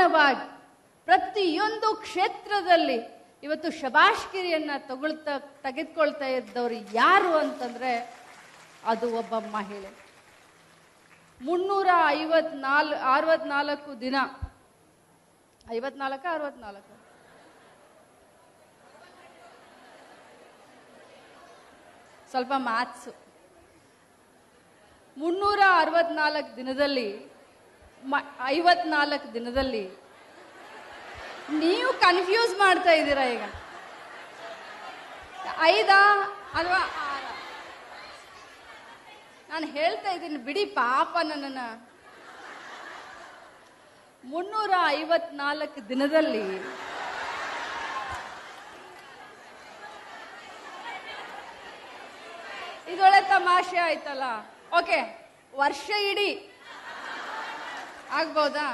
ಸಮಾನವಾಗಿ ಪ್ರತಿಯೊಂದು ಕ್ಷೇತ್ರದಲ್ಲಿ ಇವತ್ತು ಶಬಾಷ್ಗಿರಿಯನ್ನ ತೆಗೆದುಕೊಳ್ತಾ ಇದ್ದವರು ಯಾರು ಅಂತಂದ್ರೆ ಅದು ಒಬ್ಬ ಮಹಿಳೆ. 364 ದಿನ, 54 ಸ್ವಲ್ಪ ಮ್ಯಾಥ್ಸು. 364 ದಿನದಲ್ಲಿ 54 ದಿನದಲ್ಲಿ ನೀವು ಕನ್ಫ್ಯೂಸ್ ಮಾಡ್ತಾ ಇದ್ದೀರಾ. ಈಗ 5 ಅಥವಾ 6? ನಾನು ಹೇಳ್ತಾ ಇದ್ದೀನಿ ಬಿಡಿ ಪಾಪ ನನ್ನನ್ನ. 354 ದಿನದಲ್ಲಿ ಇದೊಳ್ಳೆ ತಮಾಷೆ ಆಯ್ತಲ್ಲ. ಓಕೆ, ವರ್ಷ ಇಡೀ ಆಗ್ಬೋದಾ?